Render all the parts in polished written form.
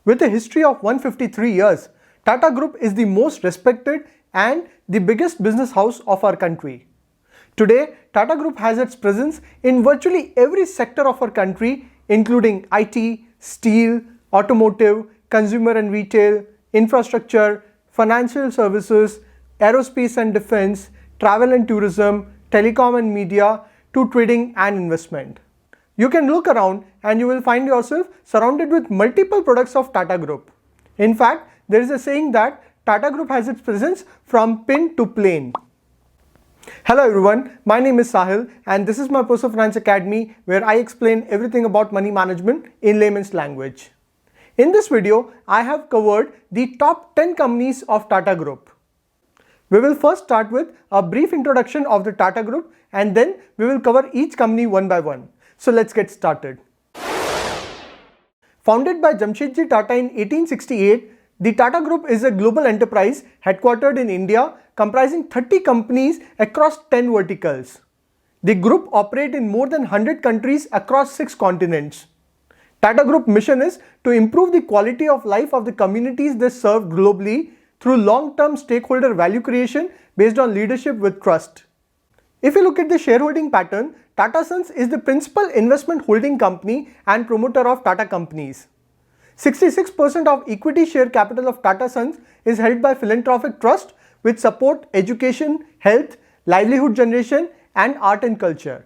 With a history of 153 years, Tata Group is the most respected and the biggest business house of our country. Today, Tata Group has its presence in virtually every sector of our country, including IT, steel, automotive, consumer and retail, infrastructure, financial services, aerospace and defense, travel and tourism, telecom and media, to trading and investment. You can look around and you will find yourself surrounded with multiple products of Tata Group. In fact, there is a saying that Tata Group has its presence from pin to plane. Hello everyone, my name is Sahil and this is my Personal Finance Academy where I explain everything about money management in layman's language. In this video, I have covered the top 10 companies of Tata Group. We will first start with a brief introduction of the Tata Group and then we will cover each company one by one. So let's get started. Founded by Jamshedji Tata in 1868, the Tata Group is a global enterprise headquartered in India comprising 30 companies across 10 verticals. The group operates in more than 100 countries across 6 continents. Tata Group mission is to improve the quality of life of the communities they serve globally through long-term stakeholder value creation based on leadership with trust. If you look at the shareholding pattern, Tata Sons is the principal investment holding company and promoter of Tata companies. 66% of equity share capital of Tata Sons is held by philanthropic trust which support education, health, livelihood generation and art and culture.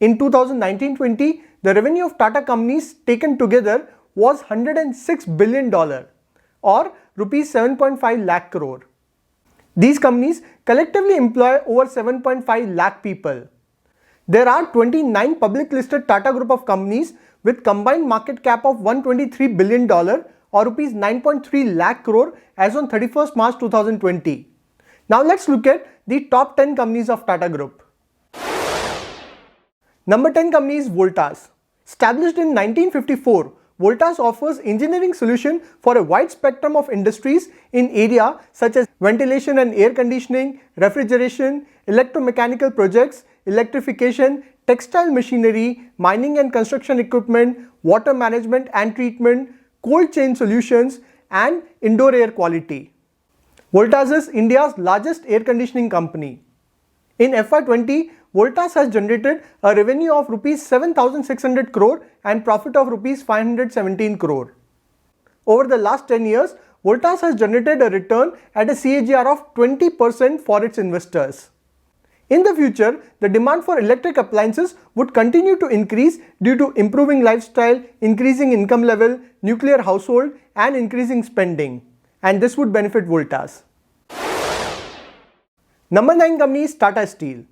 In 2019-20, the revenue of Tata companies taken together was $106 billion or rupees 7.5 lakh crore. These companies collectively employ over 7.5 lakh people. There are 29 public listed Tata Group of companies with combined market cap of $123 billion or rupees 9.3 lakh crore as on 31st March 2020. Now let's look at the top 10 companies of Tata Group. Number 10 company is Voltas. Established in 1954, Voltas offers engineering solution for a wide spectrum of industries in areas such as ventilation and air conditioning, refrigeration, electromechanical projects, electrification, textile machinery, mining and construction equipment, water management and treatment, cold chain solutions, and indoor air quality. Voltas is India's largest air conditioning company. In FY20, Voltas has generated a revenue of rupees 7,600 crore and profit of rupees 517 crore. Over the last 10 years, Voltas has generated a return at a CAGR of 20% for its investors. In the future, the demand for electric appliances would continue to increase due to improving lifestyle, increasing income level, nuclear household, and increasing spending. And this would benefit Voltas. Number 9 company is Tata Steel.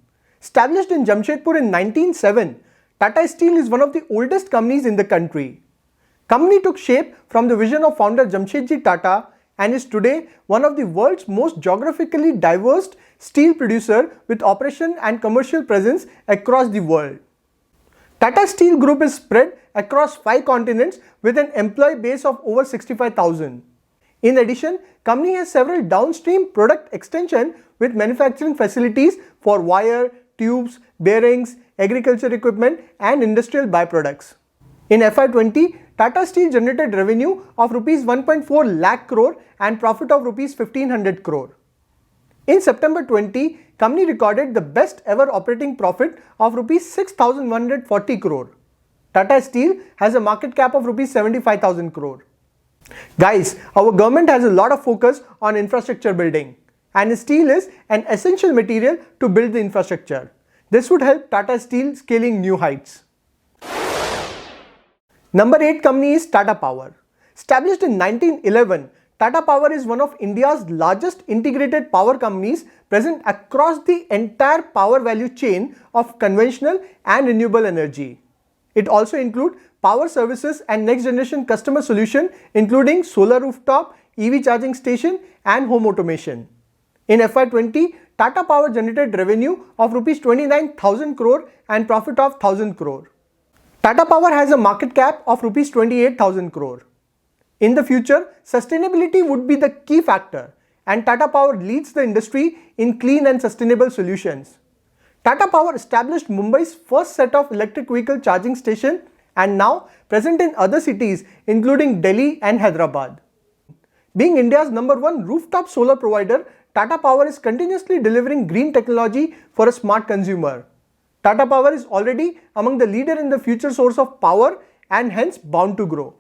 Established in Jamshedpur in 1907, Tata Steel is one of the oldest companies in the country. Company took shape from the vision of founder Jamshedji Tata and is today one of the world's most geographically diverse steel producer with operation and commercial presence across the world. Tata Steel Group is spread across 5 continents with an employee base of over 65,000. In addition, company has several downstream product extension with manufacturing facilities for wire, tubes, bearings, agriculture equipment and industrial byproducts. In FY20, Tata Steel generated revenue of rupees 1.4 lakh crore and profit of rupees 1500 crore. In September 20, company recorded the best ever operating profit of rupees 6,140 crore. Tata Steel has a market cap of rupees 75,000 crore. Guys, our government has a lot of focus on infrastructure building and steel is an essential material to build the infrastructure. This would help Tata Steel scaling new heights. Number 8 company is Tata Power. Established in 1911, Tata Power is one of India's largest integrated power companies present across the entire power value chain of conventional and renewable energy. It also includes power services and next generation customer solution including solar rooftop, EV charging station and home automation. In FY20, Tata Power generated revenue of rupees 29,000 crore and profit of 1,000 crore. Tata Power has a market cap of rupees 28,000 crore. In the future, sustainability would be the key factor and Tata Power leads the industry in clean and sustainable solutions. Tata Power established Mumbai's first set of electric vehicle charging station and now present in other cities including Delhi and Hyderabad. Being India's #1 rooftop solar provider, Tata Power is continuously delivering green technology for a smart consumer. Tata Power is already among the leader in the future source of power and hence bound to grow.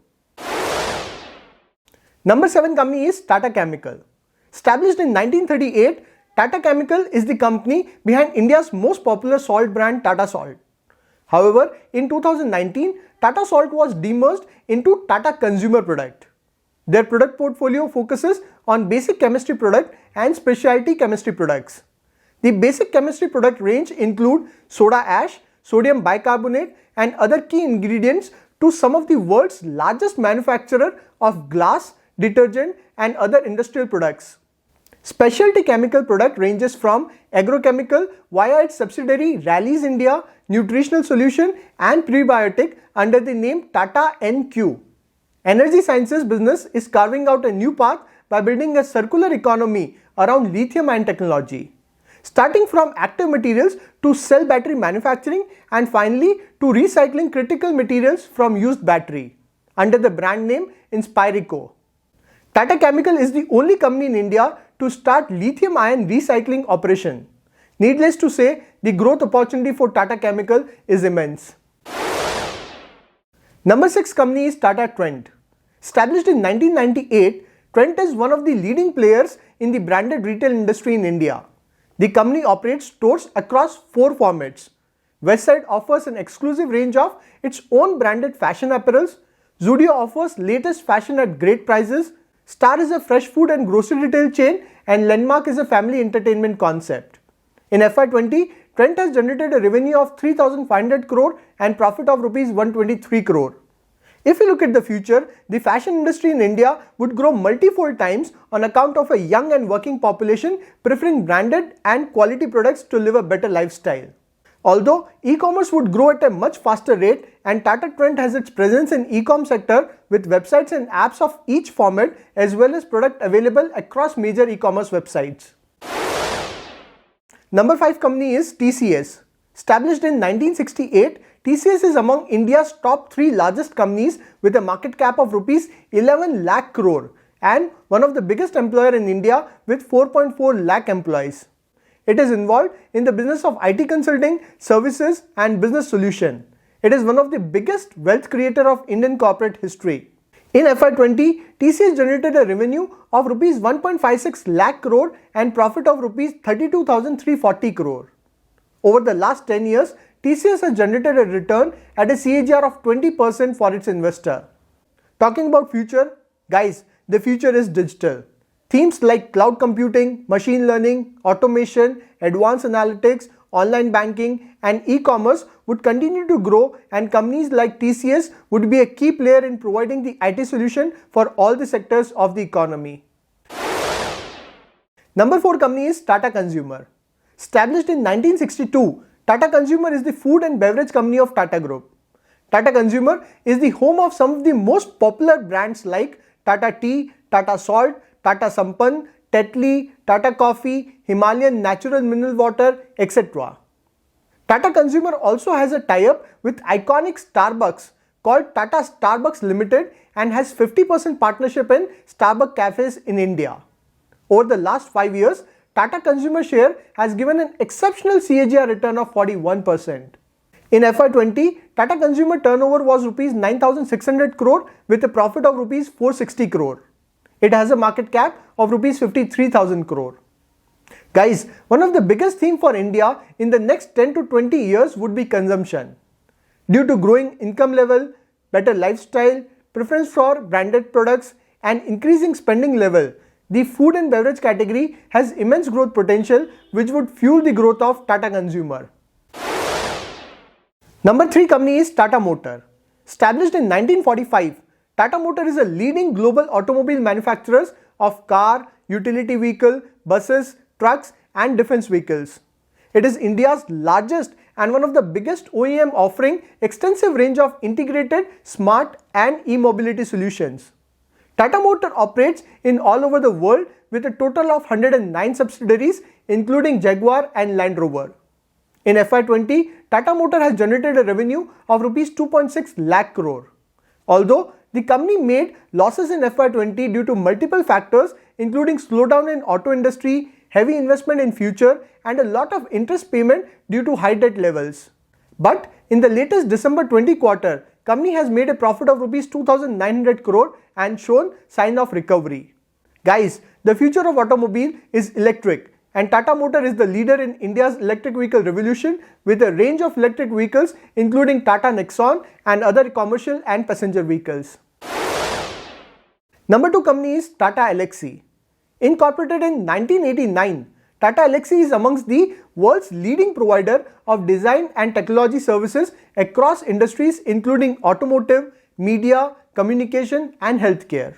Number 7 company is Tata Chemical. Established in 1938, Tata Chemical is the company behind India's most popular salt brand Tata Salt. However, in 2019, Tata Salt was demerged into Tata Consumer Product. Their product portfolio focuses on basic chemistry product and specialty chemistry products. The basic chemistry product range include soda ash, sodium bicarbonate and other key ingredients to some of the world's largest manufacturer of glass, detergent and other industrial products. Specialty chemical product ranges from agrochemical via its subsidiary Rallis India, nutritional solution and prebiotic under the name Tata NQ. Energy sciences business is carving out a new path by building a circular economy around lithium-ion technology, starting from active materials to cell battery manufacturing and finally to recycling critical materials from used battery under the brand name Inspirico. Tata Chemical is the only company in India to start lithium-ion recycling operation. Needless to say, the growth opportunity for Tata Chemical is immense. Number 6 company is Tata Trent. Established in 1998, Trent is one of the leading players in the branded retail industry in India. The company operates stores across 4 formats. Westside offers an exclusive range of its own branded fashion apparels. Zudio offers latest fashion at great prices. Star is a fresh food and grocery retail chain and Landmark is a family entertainment concept. In FY20, Trent has generated a revenue of 3,500 crore and profit of Rs 123 crore. If you look at the future, the fashion industry in India would grow multifold times on account of a young and working population preferring branded and quality products to live a better lifestyle. Although e-commerce would grow at a much faster rate and Tata Trent has its presence in e-com sector with websites and apps of each format as well as product available across major e-commerce websites. Number 5 company is TCS. Established in 1968, TCS is among India's top 3 largest companies with a market cap of Rs 11 lakh crore and one of the biggest employer in India with 4.4 lakh employees. It is involved in the business of IT consulting, services and business solution. It is one of the biggest wealth creator of Indian corporate history. In FY20, TCS generated a revenue of Rs 1.56 lakh crore and profit of Rs 32,340 crore. Over the last 10 years, TCS has generated a return at a CAGR of 20% for its investor. Talking about future, guys, the future is digital. Themes like cloud computing, machine learning, automation, advanced analytics, online banking and e-commerce would continue to grow and companies like TCS would be a key player in providing the IT solution for all the sectors of the economy. Number 4 company is Tata Consumer. Established in 1962, Tata Consumer is the food and beverage company of Tata Group. Tata Consumer is the home of some of the most popular brands like Tata Tea, Tata Salt, Tata Sampann, Tetley, Tata Coffee, Himalayan Natural Mineral Water, etc. Tata Consumer also has a tie-up with iconic Starbucks called Tata Starbucks Limited and has 50% partnership in Starbucks cafes in India. Over the last 5 years, Tata Consumer share has given an exceptional CAGR return of 41%. In FY20, Tata Consumer turnover was Rs 9,600 crore with a profit of Rs 460 crore. It has a market cap of Rs 53,000 crore. Guys, one of the biggest themes for India in the next 10 to 20 years would be consumption. Due to growing income level, better lifestyle, preference for branded products and increasing spending level, the food and beverage category has immense growth potential which would fuel the growth of Tata Consumer. Number 3 company is Tata Motor. Established in 1945, Tata Motor is a leading global automobile manufacturer of car, utility vehicle, buses, trucks and defense vehicles. It is India's largest and one of the biggest OEM offering extensive range of integrated, smart and e-mobility solutions. Tata Motor operates in all over the world with a total of 109 subsidiaries including Jaguar and Land Rover. In FY20, Tata Motor has generated a revenue of Rs 2.6 lakh crore. Although the company made losses in FY20 due to multiple factors including slowdown in auto industry, heavy investment in future and a lot of interest payment due to high debt levels. But in the latest December 20 quarter, company has made a profit of Rs 2,900 crore and shown sign of recovery. Guys, the future of automobile is electric and Tata Motor is the leader in India's electric vehicle revolution with a range of electric vehicles including Tata Nexon and other commercial and passenger vehicles. Number 2 company is Tata Elxsi. Incorporated in 1989, Tata Elxsi is amongst the world's leading provider of design and technology services across industries including automotive, media, communication and healthcare.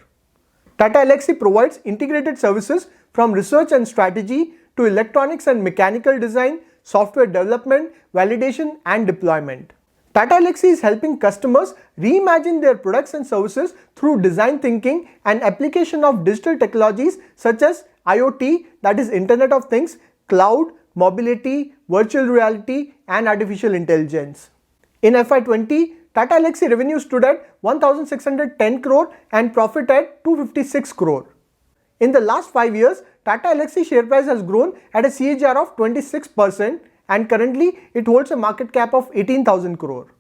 Tata Elxsi provides integrated services from research and strategy to electronics and mechanical design, software development, validation and deployment. Tata Elxsi is helping customers reimagine their products and services through design thinking and application of digital technologies such as IoT, that is Internet of Things, cloud, mobility, virtual reality and artificial intelligence. In FY20, Tata Elxsi revenue stood at 1,610 crore and profit at 256 crore. In the last 5 years, Tata Elxsi share price has grown at a CAGR of 26% and currently it holds a market cap of 18,000 crore.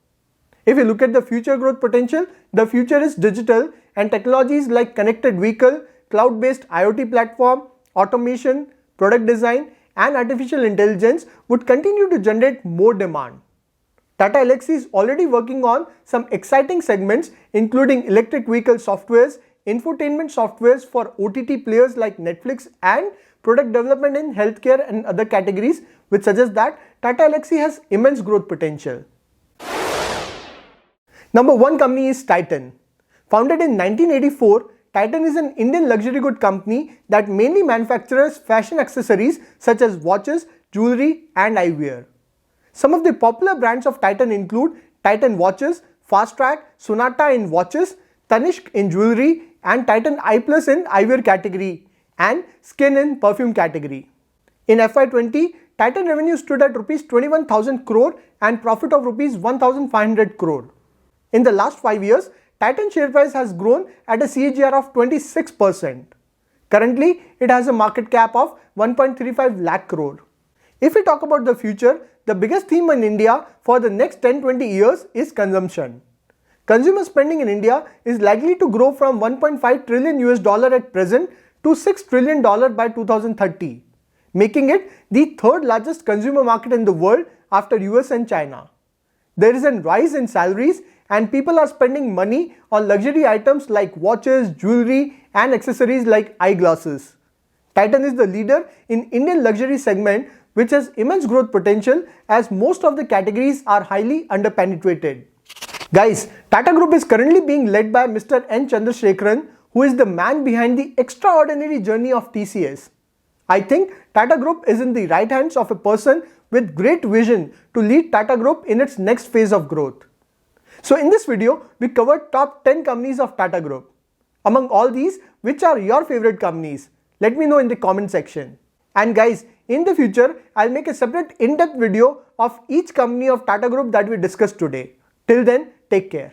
If you look at the future growth potential, the future is digital and technologies like connected vehicle, cloud-based IoT platform, automation, product design and artificial intelligence would continue to generate more demand. Tata Elxsi is already working on some exciting segments including electric vehicle softwares, infotainment softwares for OTT players like Netflix and product development in healthcare and other categories, which suggests that Tata Elxsi has immense growth potential. Number 1 company is Titan. Founded in 1984, Titan is an Indian luxury good company that mainly manufactures fashion accessories such as watches, jewelry and eyewear. Some of the popular brands of Titan include Titan watches, Fastrack, Sonata in watches, Tanishq in jewelry and Titan Eye Plus in eyewear category and Skin in perfume category. In FY20, Titan revenue stood at Rs 21,000 crore and profit of Rs 1,500 crore. In the last 5 years, Titan share price has grown at a CAGR of 26%. Currently, it has a market cap of 1.35 lakh crore. If we talk about the future, the biggest theme in India for the next 10-20 years is consumption. Consumer spending in India is likely to grow from $1.5 trillion at present to $6 trillion by 2030, making it the third largest consumer market in the world after US and China. There is a rise in salaries and people are spending money on luxury items like watches, jewelry and accessories like eyeglasses. Titan is the leader in Indian luxury segment which has immense growth potential as most of the categories are highly underpenetrated. Guys, Tata Group is currently being led by Mr. N. Chandrasekaran, who is the man behind the extraordinary journey of TCS. I think Tata Group is in the right hands of a person with great vision to lead Tata Group in its next phase of growth. So in this video, we covered top 10 companies of Tata Group. Among all these, which are your favorite companies? Let me know in the comment section. And guys, in the future, I'll make a separate in-depth video of each company of Tata Group that we discussed today. Till then, take care.